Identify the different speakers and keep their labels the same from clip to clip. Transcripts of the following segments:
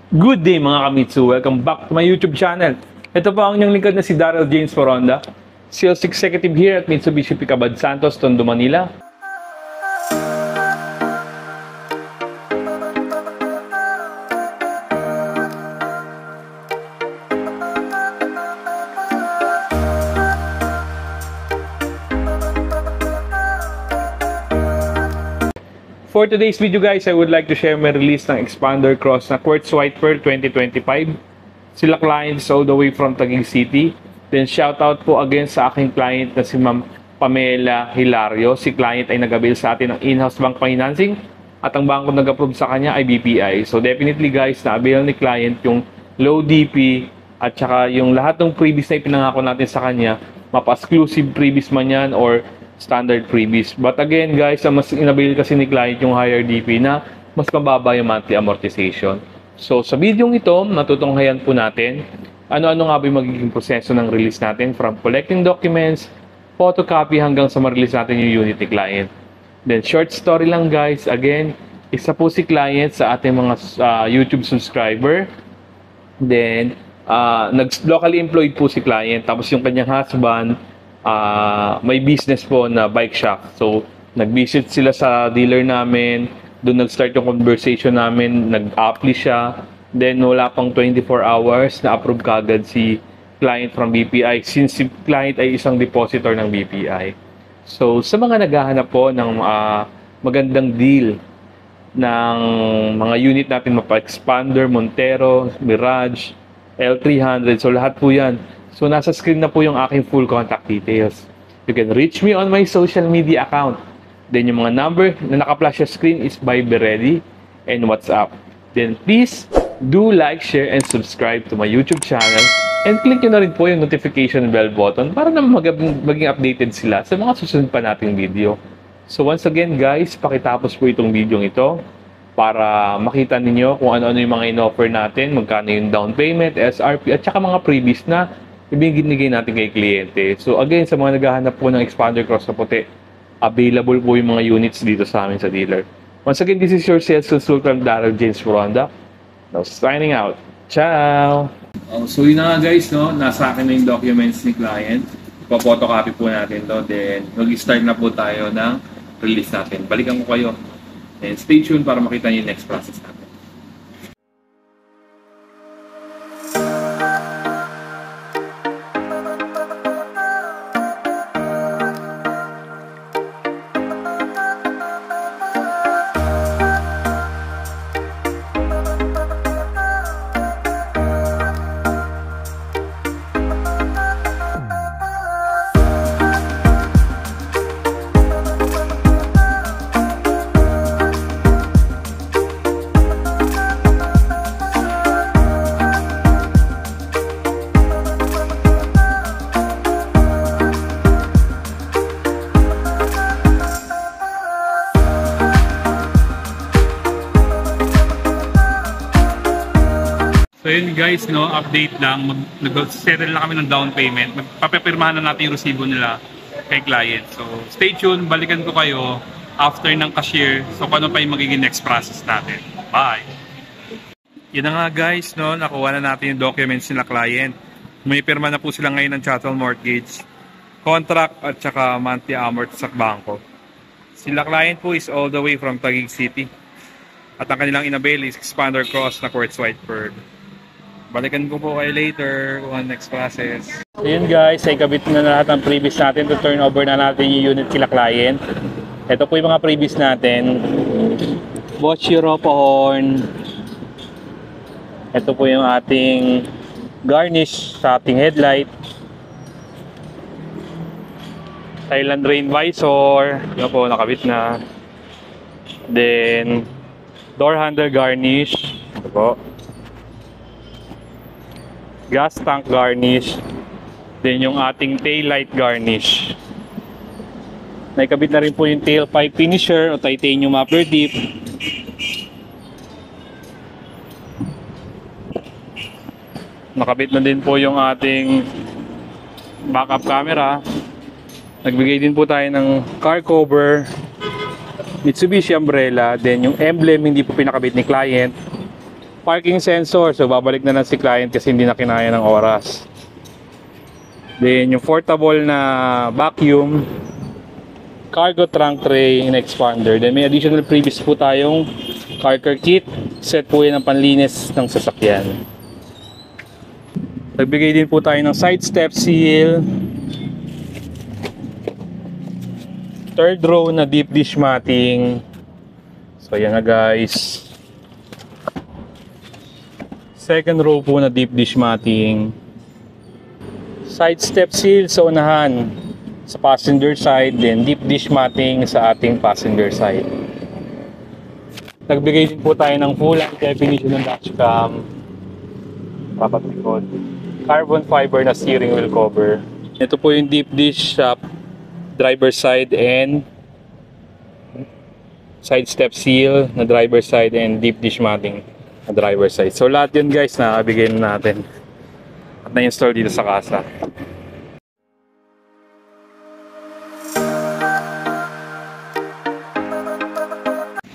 Speaker 1: Good day mga kamitsu! Welcome back to my YouTube channel. Ito po ang inyong lingkod na si Daryl James Moronda, Sales Executive here at Mitsubishi Picabad Santos, Tondo, Manila. For today's video guys, I would like to share my release ng Expander Cross na Quartz White Pearl 2025. Sila clients all the way from Taguig City. Then shoutout po again sa aking client na si Ma'am Pamela Hilario. Si client ay nag-avail sa atin ng in-house bank financing at ang bangko nag-approve sa kanya ay BPI. So definitely guys, na-avail ni client yung low DP at saka yung lahat ng previous na ipinangako natin sa kanya, mapa-exclusive previous man yan or standard freebies. But again guys, mas inavail kasi ni client yung higher DP na mas mababa yung monthly amortization. So sa video ito, matutunghayan po natin ano-ano nga ba yung magiging proseso ng release natin from collecting documents, photocopy hanggang sa ma-release natin yung unit ni client. Then short story lang guys, again, isa po si client sa ating mga YouTube subscriber. Then locally employed po si client, tapos yung kanyang husband may business po na bike shop. So, nag-visit sila sa dealer namin. Doon nag-start yung conversation namin. Nag-apply siya. Then, wala pang 24 hours na approve kagad si client from BPI since si client ay isang depositor ng BPI. So, sa mga naghahanap po ng magandang deal ng mga unit natin, mapa-Expander, Montero, Mirage, L300. So, lahat po yan. So, nasa screen na po yung aking full contact details. You can reach me on my social media account. Then, yung mga number na naka-flash sa screen is by Beredi and WhatsApp. Then, please do like, share, and subscribe to my YouTube channel. And click nyo na rin po yung notification bell button para na maging updated sila sa mga susunod pa nating video. So, once again guys, pakitapos po itong video ito para makita ninyo kung ano-ano yung mga in-offer natin, magkano yung down payment, SRP, at saka mga previous na ibinigay natin kay kliyente. So again, sa mga naghahanap po ng Expander Cross na puti, available po yung mga units dito sa amin sa dealer. Once again, this is your sales consultant, Daryl James Moronda. Now, signing out. Ciao! So yun na nga guys, no? Nasa akin na yung documents ni client. Pa-photocopy po natin to. Then, mag-start na po tayo ng release natin. Balikan ko kayo. And stay tuned para makita niyo yung next process natin. So yun guys, no, update lang, nag-settle na kami ng down payment. Magpapirmahan na natin yung resibo nila kay client. So stay tuned, balikan ko kayo after ng cashier. So paano pa yung magiging next process natin. Bye! Yun na nga guys, no, nakuha na natin yung documents nila client. May pirma na po sila ngayon ng chattel mortgage, contract at saka monthly amort sa bangko. Sila client po is all the way from Taguig City. At ang kanilang in-avail is Expander Cross na Quartz White Pearl. Balikan ko po kayo later on next process. So yun guys, ay kabit na lahat ng previous natin to turn over na natin yung unit kila client. Ito po yung mga previous natin. Bosch Europa horn. Ito po yung ating garnish sa ating headlight. Thailand rain visor. Yun po, nakabit na. Then, door handle garnish. Ito po. Gas tank garnish. Then yung ating tail light garnish. Naikabit na rin po yung tailpipe finisher o titanium muffler tip. Nakabit na din po yung ating backup camera. Nagbigay din po tayo ng car cover, Mitsubishi umbrella, then yung emblem hindi po pinakabit ni client. Parking sensor. So, babalik na lang si client kasi hindi na kinaya ng oras. Then, yung portable na vacuum, cargo trunk tray and expander. Then, may additional previous po tayong car care kit. Set po yan ng panlinis ng sasakyan. Nagbigay din po tayo ng side step seal. Third row na deep dish matting. So, yan na guys. Second row po na deep dish matting. Side step seal sa unahan sa passenger side, then deep dish matting sa ating passenger side. Nagbigay din po tayo ng full definition ng dashcam, rapat likod, carbon fiber na steering wheel cover. Ito po yung deep dish sa driver side and side step seal na driver side and deep dish matting na driver side. So lahat yun guys nakabigay na natin at na-install dito sa casa.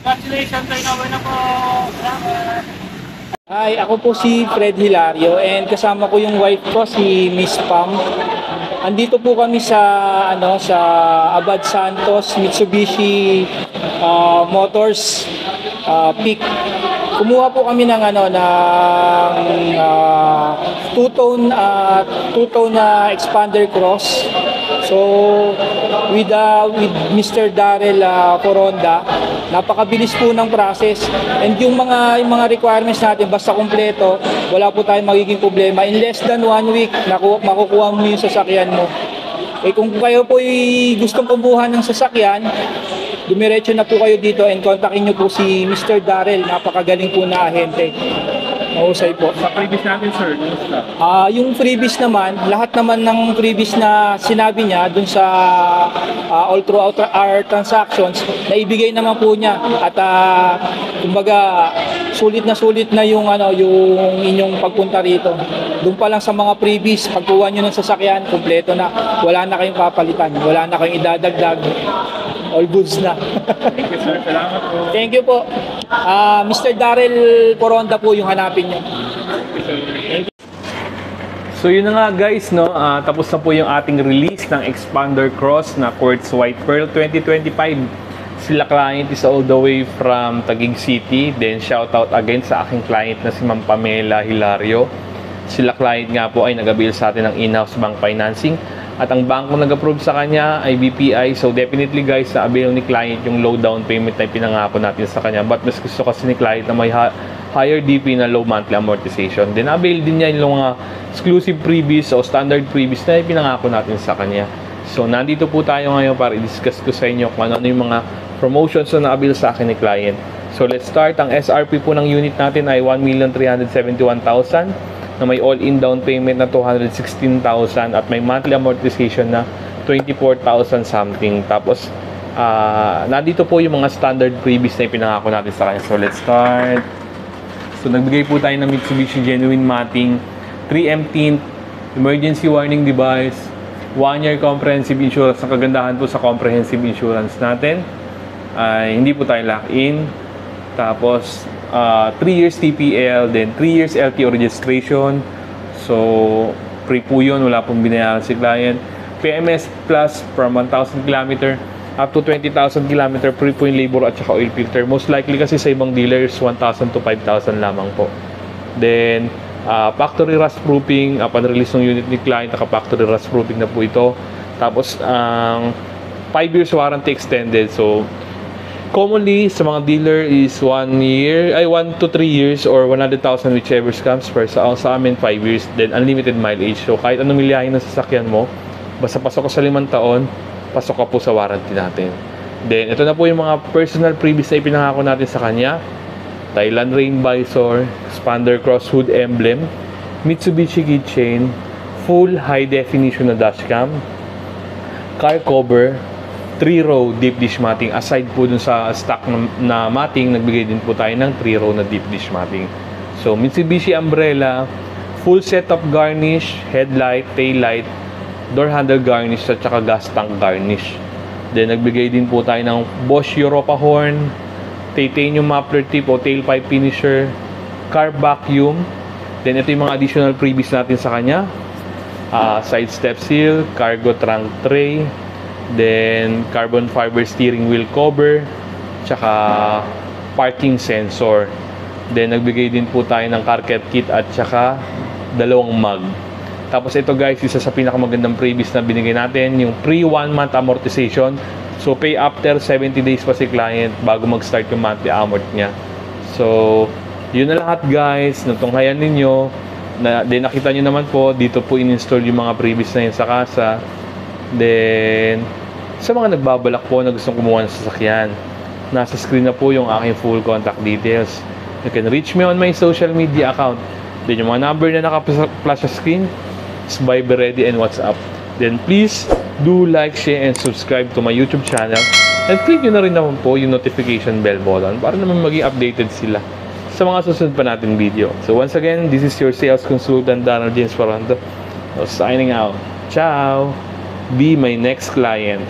Speaker 1: Congratulations, turnover na po.
Speaker 2: Hi, ako po si Fred Hilario and kasama ko yung wife ko si Miss Pam. Andito po kami sa Abad Santos Mitsubishi Motors Peak. Kumuha po kami ng two-tone na expander cross. So with Mr. Darrell Coronda, napakabilis po ng process. And yung mga requirements natin basta kumpleto, wala po tayong magiging problema. In less than 1 week, makukuha mo yung sasakyan mo. Eh kung kayo po gustong kumuha ng sasakyan, dumiretso na po kayo dito and kontakin nyo po si Mr. Darrell. Napakagaling po na ahente. Mahusay po.
Speaker 1: Sa previous natin sir, kumusta?
Speaker 2: Yung freebies naman, lahat naman ng freebies na sinabi niya dun sa all throughout our transactions, naibigay naman po niya. At kumbaga, sulit na yung inyong pagpunta rito. Doon pa lang sa mga freebies, pagkuha nyo ng sasakyan, kumpleto na. Wala na kayong papalitan, wala na kayong idadagdag. All goods na.
Speaker 1: Thank you sir, salamat po.
Speaker 2: Thank you po. Mr. Darrell Coronda po yung hanapin nyo.
Speaker 1: So yun na nga guys, no? Tapos na po yung ating release ng Expander Cross na Quartz White Pearl 2025. Sila client is all the way from Taguig City. Then shout out again sa aking client na si Ma'am Pamela Hilario. Sila client nga po ay nag-avail sa atin ng in-house bank financing. At ang bangko nag-approve sa kanya ay BPI. So definitely guys, na-avail ni client yung low down payment na pinangako natin sa kanya. But mas gusto kasi ni client na may higher DP na low monthly amortization. Then avail din niya yung mga exclusive freebies o standard freebies na pinangako natin sa kanya. So nandito po tayo ngayon para i-discuss ko sa inyo kung ano yung mga promotions na na-avail sa akin ni client. So let's start. Ang SRP po ng unit natin ay 1,371,000 na may all-in down payment na 216,000 at may monthly amortization na 24,000 something. Tapos nandito po yung mga standard freebies na ipinangako natin sa kanya. So let's start. So nagbigay po tayo ng Mitsubishi Genuine Matting, 3M tint, emergency warning device, 1-year comprehensive insurance. Ang kagandahan po sa comprehensive insurance natin ay hindi po tayo lock-in. Tapos 3 years TPL, then 3 years LTO registration. So free po yun, wala pong binayaran si client. PMS Plus from 1,000 km up to 20,000 km, free po yung labor at saka oil filter. Most likely kasi sa ibang dealers 1,000 to 5,000 lamang po. Then factory rust proofing, upon release ng unit ni client, naka-factory rust proofing na po ito. Tapos 5 years warranty extended. So commonly sa mga dealer is 1 to 3 years or 100,000 whichever comes first. Sa amin 5 years, then unlimited mileage. So kahit anong miliyahin ng sasakyan mo, basta pasok ka sa 5 taon, pasok ka po sa warranty natin. Then ito na po yung mga personal freebies na ipinangako natin sa kanya. Thailand Rain Visor, Expander Cross Hood Emblem, Mitsubishi keychain, full high definition na dashcam, car cover, 3-row deep dish matting. Aside po dun sa stock na matting, nagbigay din po tayo ng 3-row na deep dish matting. So Mitsubishi umbrella, full setup garnish, headlight, taillight, door handle garnish at saka gas tank garnish. Then nagbigay din po tayo ng Bosch Europa horn, titanium muffler tip o tailpipe finisher, car vacuum. Then ito yung mga additional freebies natin sa kanya. Side step seal, cargo trunk tray, then carbon fiber steering wheel cover, tsaka parking sensor. Then nagbigay din po tayo ng car care kit at tsaka 2 mug. Tapos ito guys, isa sa pinakamagandang freebies na binigay natin, yung pre 1 month amortization. So pay after 70 days pa si client bago mag-start yung monthly amort niya. So yun na lahat guys, natunghayan ninyo. Then nakita nyo naman po, dito po in-install yung mga freebies na yun sa kasa. Then sa mga nagbabalak po na gustong kumuha ng sasakyan, nasa screen na po yung aking full contact details. You can reach me on my social media account. Then yung mga number na naka-flash sa screen is Viber Ready and WhatsApp. Then please do like, share, and subscribe to my YouTube channel. And click nyo na rin naman po yung notification bell button para naman maging updated sila sa mga susunod pa nating video. So once again, this is your sales consultant, Donald James Farondo. Signing out. Ciao! Be my next client.